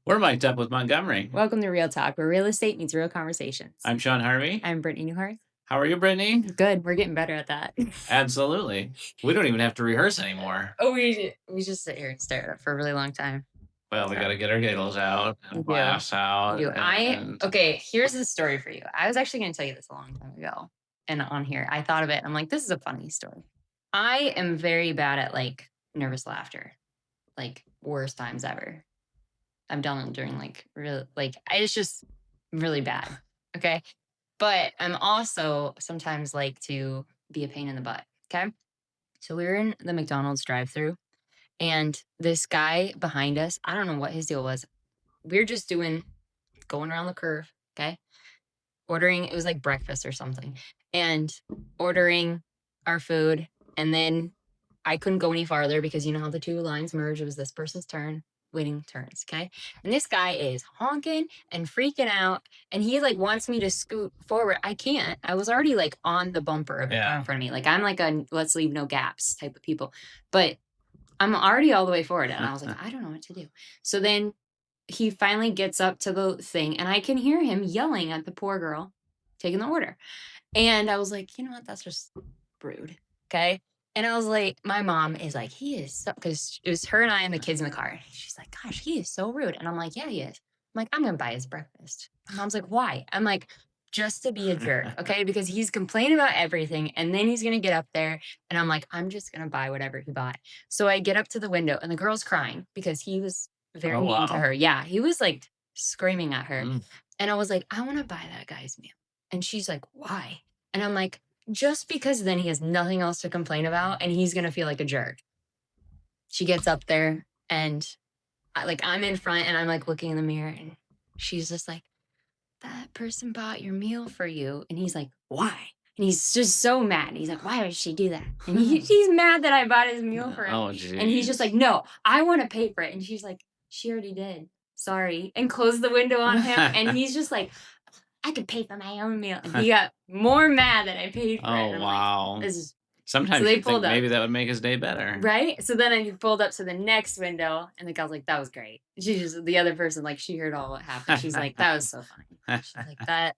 We're mic'd up with Montgomery. Welcome to Real Talk, where real estate meets real conversations. I'm Sean Harvey. I'm Brittany Newhart. How are you, Brittany? Good. We're getting better at that. Absolutely. We don't even have to rehearse anymore. Oh, we just sit here and stare at it for a really long time. Well, we got to get our giggles out, We and do. laughs out. We do. and- Okay, here's the story for you. I was actually going to tell you this a long time ago. And on here, I thought of it. I'm like, this is a funny story. I am very bad at like nervous laughter, like worst times ever. I've done it during it's just really bad. Okay. But I'm also sometimes like to be a pain in the butt. Okay. So we were in the McDonald's drive through and this guy behind us, I don't know what his deal was. We are just going around the curve. Okay. Ordering, it was like breakfast or something, and ordering our food. And then I couldn't go any farther because you know how the two lines merge. It was this person's turn, waiting turns. Okay. And this guy is honking and freaking out. And he like wants me to scoot forward. I can't. I was already like on the bumper of the car in front of me. Like I'm like a let's leave no gaps type of people. But I'm already all the way forward. And I was like, I don't know what to do. So then he finally gets up to the thing and I can hear him yelling at the poor girl taking the order. And I was like, you know what? That's just rude. Okay. And I was like, my mom is like, he is so, because it was her and I and the kids in the car. And she's like, gosh, he is so rude. And I'm like, yeah, he is. I'm like, I'm going to buy his breakfast. My mom's like, why? I'm like, just to be a jerk. Okay. Because he's complaining about everything. And then he's going to get up there. And I'm like, I'm just going to buy whatever he bought. So I get up to the window and the girl's crying because he was very mean to her. Yeah. He was like screaming at her. And I was like, I want to buy that guy's meal. And she's like, why? And I'm like, just because then he has nothing else to complain about and he's going to feel like a jerk. She gets up there and I'm in front and I'm like looking in the mirror and she's just like, that person bought your meal for you. And he's like, why? And he's just so mad. He's like, why would she do that? And he's mad that I bought his meal for him. Oh, geez. And he's just like, no, I want to pay for it. And she's like, she already did. Sorry. And closed the window on him. And he's just like, I could pay for my own meal. And he got more mad that I paid for it. Oh, wow. Like, this is Sometimes they you pulled think up. maybe that would make his day better. right. So then I pulled up to the next window and the girl's like, that was great. The other person, like she heard all what happened. She's like, that was so funny. She's like, that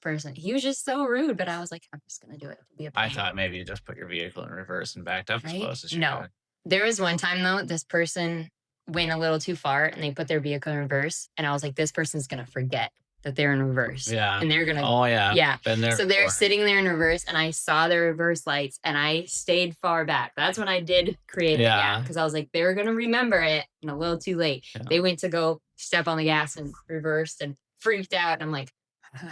person, he was just so rude. But I was like, I'm just going to do it. To be a I pain. thought maybe you just put your vehicle in reverse and backed up as close as you No. could. There was one time though, this person went a little too far and they put their vehicle in reverse. And I was like, this person's going to forget that they're in reverse. Yeah. And they're going to. Oh, yeah. Yeah. Been there So they're before. sitting there in reverse and I saw their reverse lights and I stayed far back. That's when I did create the gap because I was like, they're going to remember it and a little too late. Yeah. They went to go step on the gas and reversed and freaked out. And I'm like,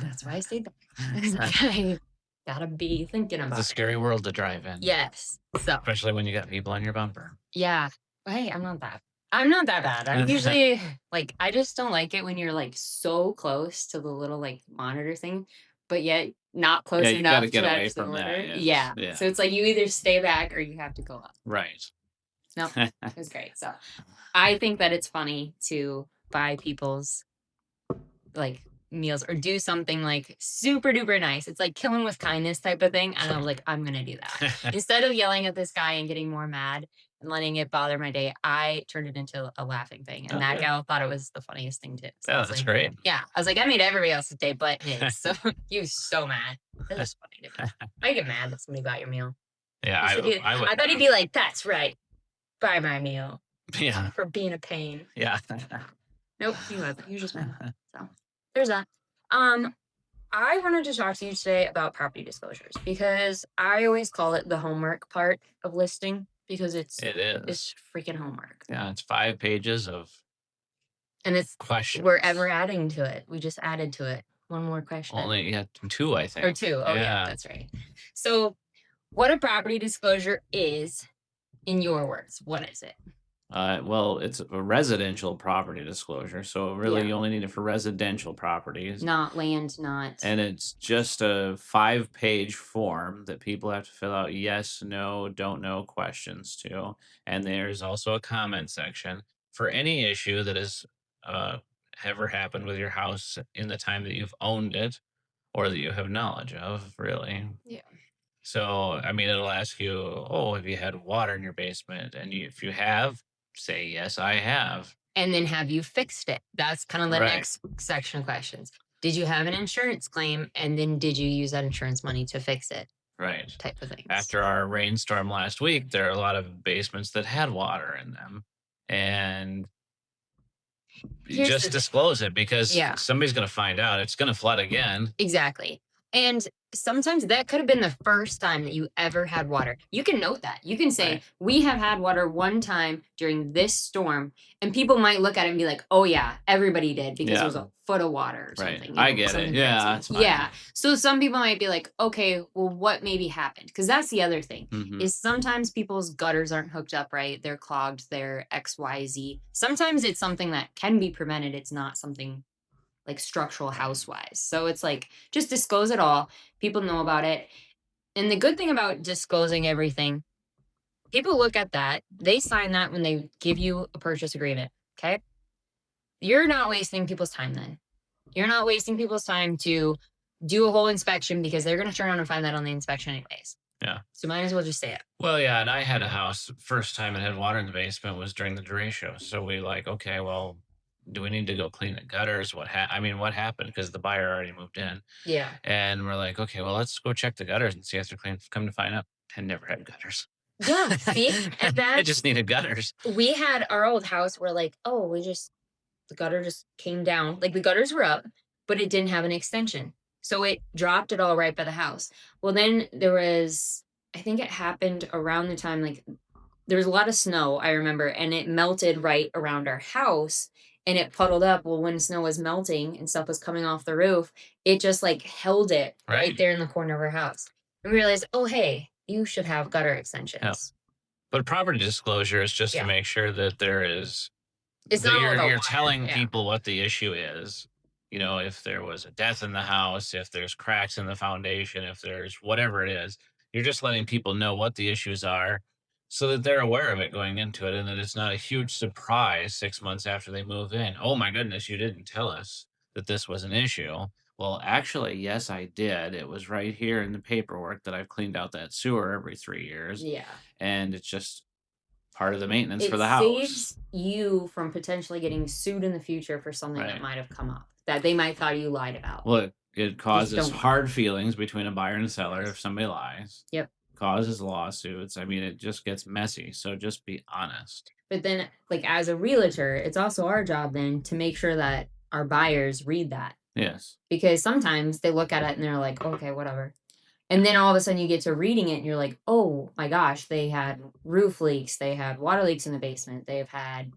that's why I stayed there. I gotta be thinking about It's a scary world to drive in. Yes. So Especially when you got people on your bumper. yeah. Hey, I'm not that bad. I'm usually like, I just don't like it when you're like so close to the little like monitor thing, but yet not close Yeah, you enough gotta get to away actually from that, order. yes. Yeah. Yeah. So it's like you either stay back or you have to go up. Right. No, it was great. So I think that it's funny to buy people's like meals or do something like super duper nice. It's like killing with kindness type of thing. And I was like, I'm going to do that. Instead of yelling at this guy and getting more mad and letting it bother my day, I turned it into a laughing thing. And that gal thought it was the funniest thing too. So Yeah, I was that's like, great. yeah. I was like, I made everybody else's day but his. So he was so mad. It was funny to me. I get mad that somebody bought your meal. Yeah, I would. I thought he'd be like, that's right. Buy my meal. Yeah. For being a pain. Yeah. Nope, he wasn't. He was just mad. So there's that. I wanted to talk to you today about property disclosures because I always call it the homework part of listing because It is. it's freaking homework. Yeah, it's 5 pages of And it's questions. we're ever adding to it. We just added to it one more question. Only 2, I think. Or 2. Oh yeah, that's right. So what a property disclosure is in your words, what is it? Well, it's a residential property disclosure, so really you only need it for residential properties. Not land, not. And it's just a 5-page form that people have to fill out yes, no, don't know questions to. And there's also a comment section for any issue that has ever happened with your house in the time that you've owned it or that you have knowledge of, really. Yeah. So, I mean, it'll ask you, oh, have you had water in your basement? And if you have, say, yes, I have. And then have you fixed it? That's kind of the Right. next section of questions. Did you have an insurance claim? And then did you use that insurance money to fix it? Right. Type of things. After our rainstorm last week, there are a lot of basements that had water in them. And Here's just the thing. disclose it because Yeah. somebody's going to find out. It's going to flood again. Exactly. And sometimes that could have been the first time that you ever had water. You can note that. You can say, Right. we have had water one time during this storm. And people might look at it and be like, oh, yeah, everybody did because there Yeah. was a foot of water or Right. something, I get it. something Yeah, crazy. it's Yeah. fine. So some people might be like, okay, well, what maybe happened? Because that's the other thing Hmm. is sometimes people's gutters aren't hooked up right. They're clogged, they're XYZ. Sometimes it's something that can be prevented. It's not something like structural house wise. So it's like just disclose it all. People know about it. And the good thing about disclosing everything, people look at that, they sign that when they give you a purchase agreement. Okay. You're not wasting people's time then. You're not wasting people's time to do a whole inspection because they're going to turn around and find that on the inspection anyways. Yeah. So might as well just say it. Well, yeah, and I had a house. First time it had water in the basement was during the derecho. So we like, okay, well, do we need to go clean the gutters? I mean, what happened? Because the buyer already moved in, Yeah. and we're like, okay, well, let's go check the gutters and see if they're clean. Come to find out, I never had gutters. Yeah. See? And It that's, just needed gutters. we had our old house where like, oh, the gutter just came down. Like the gutters were up, but it didn't have an extension. So it dropped it all right by the house. Well, then there was, I think it happened around the time, like there was a lot of snow, I remember, and it melted right around our house and it puddled up. Well, when snow was melting and stuff was coming off the roof, it just like held it right Right. there in the corner of our house. And we realized, oh, hey, you should have gutter Yeah. extensions. But property disclosure is just to Yeah. make sure that there is It's that not all about you're water. telling Yeah. people what the issue is. You know, if there was a death in the house, if there's cracks in the foundation, if there's whatever it is, you're just letting people know what the issues are so that they're aware of it going into it and that it's not a huge surprise 6 months after they move in. Oh my goodness, you didn't tell us that this was an issue. Well, actually, yes, I did. It was right here in the paperwork that I've cleaned out that sewer every 3 years. Yeah. And it's just part of the maintenance for It the house. saves you from potentially getting sued in the future for something that Right. might have come up that they might thought you lied about. Well, it Just causes don't lie. hard feelings between a buyer and a seller Yes. if somebody lies, Yep. causes lawsuits. I mean, it just gets messy. So just be honest. But then, like, as a realtor, it's also our job then to make sure that our buyers read that Yes. because sometimes they look at it and they're like, okay, whatever. And then all of a sudden you get to reading it and you're like, oh my gosh, they had roof leaks, they had water leaks in the basement, they've had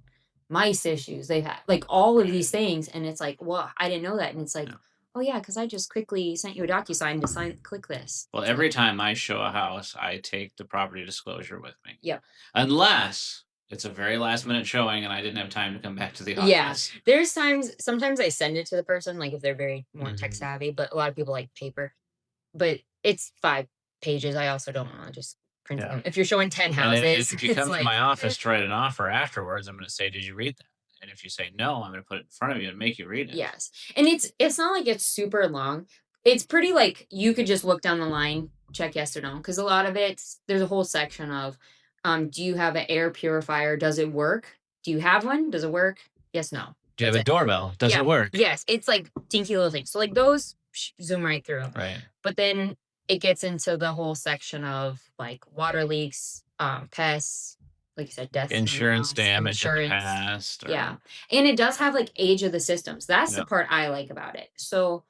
mice issues, they've had like all of these things. And it's like, well, I didn't know that. And it's like, Yeah. oh yeah, because I just quickly sent you a DocuSign to click this. Well, It's every like, time I show a house, I take the property disclosure with me. yep. Unless it's a very last minute showing and I didn't have time to come back to the Yeah. office. There's times, sometimes I send it to the person, like if they're very more tech Mhm. savvy, but a lot of people like paper. But it's 5 pages. I also don't want to just print Yeah. them. If you're showing 10 And houses, if you it's come to like, my office to write an offer afterwards, I'm going to say, "Did you read that?" And if you say no, I'm going to put it in front of you and make you read it. yes. And it's not like it's super long. It's pretty like you could just look down the line, check yes or no. Because a lot of there's a whole section of do you have an air purifier? Does it work? Do you have one? Does it work? Yes, no. Do you have That's a it. doorbell? Does Yeah. it work? Yes. It's like dinky little things. So like those zoom right through. Right. But then it gets into the whole section of like water leaks, pests, like you said, deaths in the Insurance house, damage in the insurance. past. Yeah. And it does have like age of the systems. That's the Yeah. part I like about it. So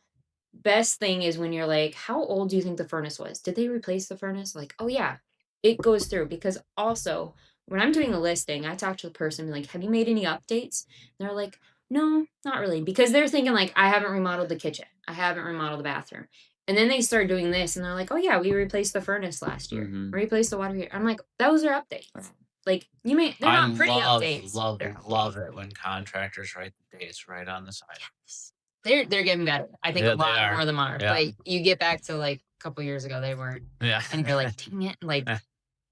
best thing is when you're like, how old do you think the furnace was? Did they replace the furnace? Like, oh yeah, it goes through. Because also when I'm doing a listing, I talk to the person like, have you made any updates? And they're like, no, not really. Because they're thinking like, I haven't remodeled the kitchen. I haven't remodeled the bathroom. And then they start doing this and they're like, oh yeah, we replaced the furnace last year. Mhm. Replaced the water heater. I'm like, those are updates. Like they're I not pretty love, updates. love, They're updates. love it when contractors write the dates right on the side. Yes. They're getting better. I think Yeah, a they lot are. more of them are. Yeah. But you get back to like a couple years ago, they weren't. Yeah. And you're like, dang it. Like,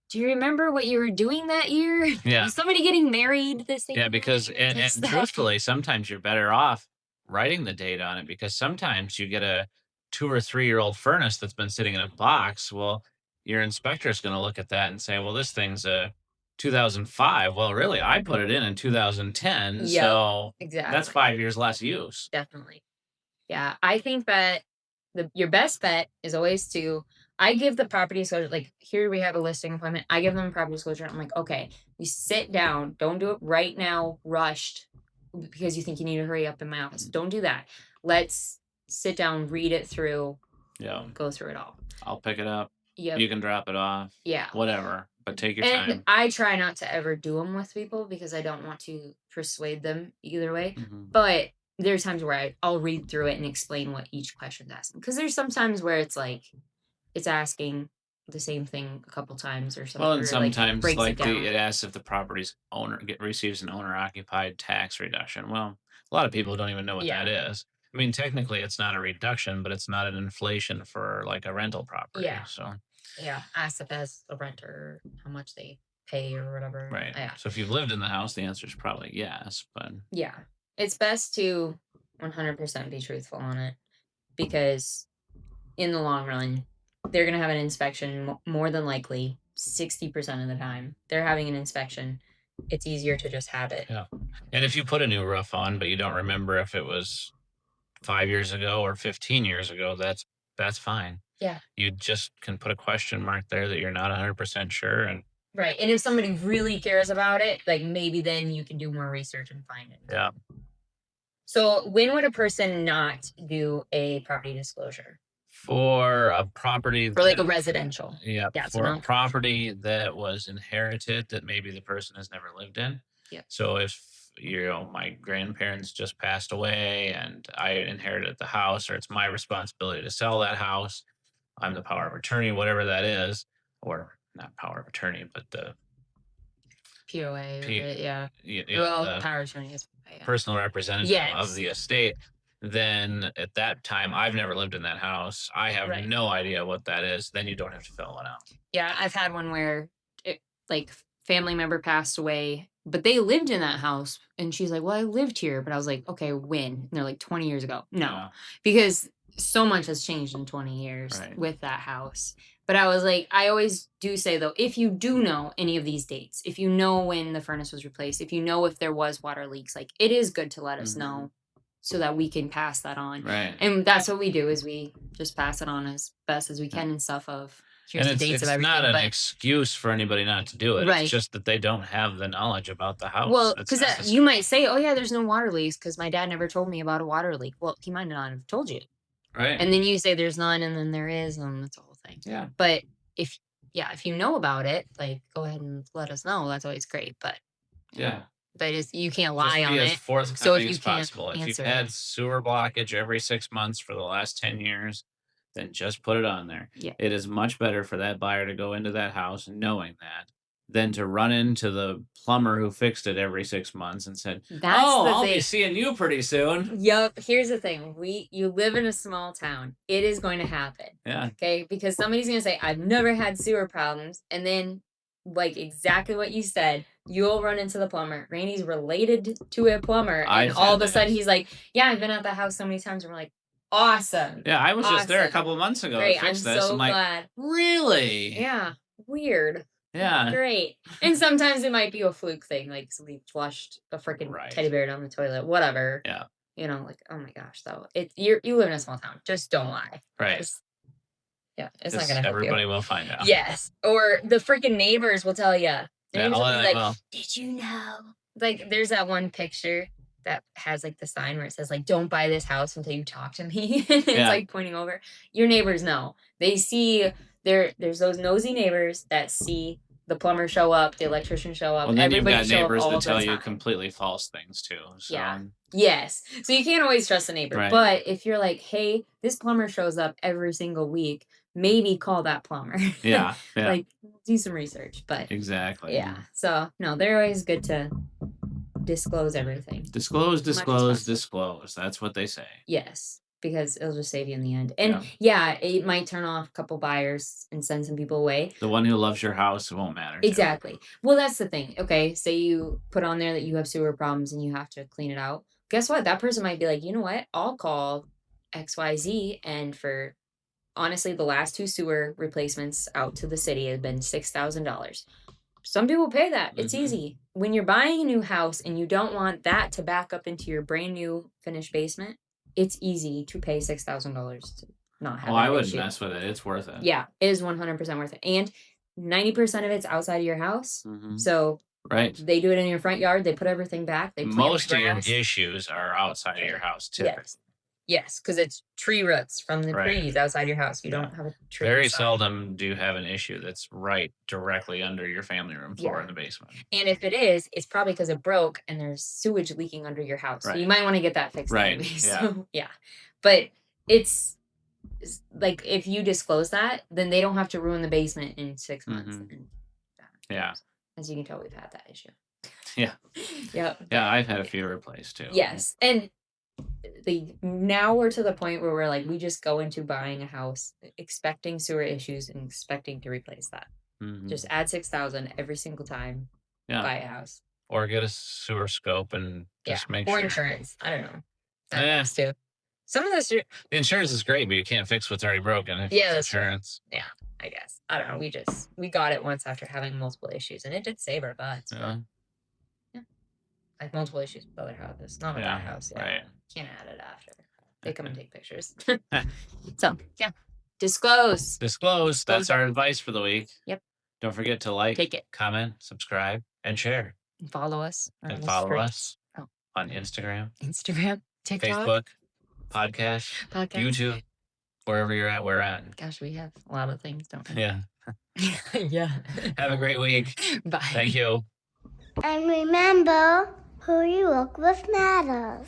do you remember what you were doing that year? Yeah. Was somebody getting married this same Yeah, because year? and This, that. truthfully, sometimes you're better off writing the date on it because sometimes you get a 2 or 3 year old furnace that's been sitting in a box. Well, your inspector is going to look at that and say, "Well, this thing's a 2005. Well, really, I put it in 2010, Yep, so that's exactly. 5 years less use. Definitely. Yeah, I think that your best bet is always to I give the property disclosure like here we have a listing appointment. I give them a property disclosure. I'm like, okay, you sit down. Don't do it right now, rushed because you think you need to hurry up in my office. Mm, Don't do that. Let's sit down, read it through, yeah, go through it all. I'll pick it up. Yep. You can drop it off, Yeah. whatever, but take your And time. I try not to ever do them with people because I don't want to persuade them either way. Mhm. But there's times where I'll read through it and explain what each question's asking. Because there's some times where it's like it's asking the same thing a couple times or Well, something, and or like sometimes, breaks it like, down. it asks if the property's owner receives an owner-occupied tax reduction. Well, a lot of people don't even know what that Yeah. is. I mean, technically, it's not a reduction, but it's not an inflation for, like, a rental property, Yeah. so Yeah. Ask if as a renter how much they pay or whatever. right. Yeah. So if you've lived in the house, the answer is probably yes, but Yeah. It's best to 100% be truthful on it because in the long run, they're going to have an inspection more than likely 60% of the time. They're having an inspection. It's easier to just have it. yeah. And if you put a new roof on, but you don't remember if it was 5 years ago or 15 years ago, that's fine. Yeah. You just can put a question mark there that you're not 100% sure, and Right. And if somebody really cares about it, like maybe then you can do more research and find it. yeah. So, when would a person not do a property disclosure For a property for like a that residential? yeah, Yeah. So, for a not commercial. property that was inherited that maybe the person has never lived in. Yep. So if, my grandparents just passed away and I inherited the house, or it's my responsibility to sell that house, I'm the power of attorney, whatever that is, or not power of attorney, but the POA of P, it. Yeah. Well, the power of attorney is. Yeah. personal representative of Yes. the estate, then at that time, I've never lived in that house. I have Right. no idea what that is. Then you don't have to fill one out. Yeah, I've had one where it like, family member passed away, but they lived in that house, and she's like, "Well, I lived here," but I was like, "Okay, when?" And they're like, "20 years ago." No, Yeah, because so much has changed in 20 years right. with that house. But I was like I always do say, though, if you do know any of these dates, if you know when the furnace was replaced, if you know if there was water leaks, like, it is good to let us Mhm. know so that we can pass that on. Right. And that's what we do is we just pass it on as best as we Yeah. can and stuff of, And "Here's the dates of it's not everything," an but excuse for anybody not to do it. It's right. just that they don't have the knowledge about the house Well, that's because you necessary. might say, "Oh, yeah, there's no water leaks because my dad never told me about a water leak." Well, he might not have told you. Right. And then you say there's none, and then there is, and that's the whole thing. Yeah. But if yeah, if you know about it, like, go ahead and let us know. That's always great, but yeah. Yeah. But it's you can't Just lie be on as it. So if forthcoming you as can't possible. If you've answer it had sewer blockage every 6 months for the last 10 years, then just put it on there. yeah. It is much better for that buyer to go into that house knowing that than to run into the plumber who fixed it every 6 months and said, That's "Oh, the I'll be thing. seeing you pretty soon." Yep. Here's the thing. You live in a small town. It is going to happen. Yeah. Okay? Because somebody's gonna say, I've never had sewer problems. And then, like exactly what you said, you'll run into the plumber. Randy's related to a plumber, and I've all had of a that. sudden he's like, yeah, I've been at the house so many times. And we're like, awesome. Yeah, I was just there a Awesome. couple months ago to Great. I'm fix this. I'm so like, glad. "Really?" Yeah. Weird. Yeah. Great. And sometimes it might be a fluke thing, like somebody flushed a freaking teddy Right. bear down the toilet, whatever. Yeah. Like, oh my gosh, though. You live in a small town. Just don't lie. Right. Just yeah, it's not 'Cause gonna help you. everybody will find out. Yes. Or the freaking neighbors will tell you. Yeah, Neighbors oh, will be like, well, "Did you know?" Like, there's that one picture that has like the sign where it says like, "Don't buy this house until you talk to me." It's yeah. like pointing over. Your neighbors know. They see there's those nosy neighbors that see the plumber show up, the electrician show up, Well, then you've everybody got show up neighbors all that the tell you time. completely false things too, Yeah. so Yes. So you can't always trust the neighbor. right. But if you're like, hey, this plumber shows up every single week, maybe call that plumber. Yeah, yeah, Like, do some research. But exactly. yeah. So no, they're always good to disclose everything Disclose, as much as disclose, possible. disclose. That's what they say. Yes. Because it'll just save you in the end. And Yeah. yeah, it might turn off a couple buyers and send some people away. The one who loves your house, it won't matter to. Exactly. Well, that's the thing. Okay, say you put on there that you have sewer problems and you have to clean it out. Guess what? That person might be like, you know what? I'll call XYZ. And for honestly, the last two sewer replacements out to the city have been $6,000. Some people pay that. It's Mhm. easy. When you're buying a new house and you don't want that to back up into your brand new finished basement, it's easy to pay $6,000 to not Oh, have I that wouldn't issue. mess with it. It's worth it. Yeah, it is 100% worth it. And 90% of it's outside of your house. Mhm. So Right. they do it in your front yard. They put everything back. They plant the Most of your grass. issues are outside of your house typically. Yes. Yes, because it's tree roots from the Right. trees outside your house. You Yeah. don't have a tree Very inside. seldom do you have an issue that's right directly under your family room floor Yeah. in the basement. And if it is, it's probably because it broke and there's sewage leaking under your house. So you Right. might want to get that fixed Right. anyway. Yeah. So yeah. But it's like if you disclose that, then they don't have to ruin the basement in 6 months. Mhm. And Yeah. as you can tell, we've had that issue. Yeah. Yeah. Yeah, I've had a few replaced too. Yes. And now we're to the point where we're like, we just go into buying a house expecting sewer issues and expecting to replace that. Mhm. Just add 6,000 every single time, Yeah. buy a house. Or get a sewer scope and Yeah. just make Or sure. insurance. I don't know. That Eh, helps too. Some of this, the insurance is great, but you can't fix what's already broken if yeah, it's that's true. insurance. Yeah, I guess. I don't know. We got it once after having multiple issues, and it did save our butts. But Yeah. yeah, like multiple issues with other houses, not with Yeah. that house. Yeah, Right. can't add it after. They come and take pictures. So yeah, disclose. Disclose. That's our advice for the week. Yep. Don't forget to like, Take it. comment, subscribe, and share. And follow us. Or And this is follow for us oh, on Instagram, Instagram, TikTok, Facebook, podcast, podcast. YouTube, wherever you're at, we're at. Gosh, we have a lot of things, don't we? Yeah. Yeah. Have a great week. Bye. Thank you. And remember, who you work with matters.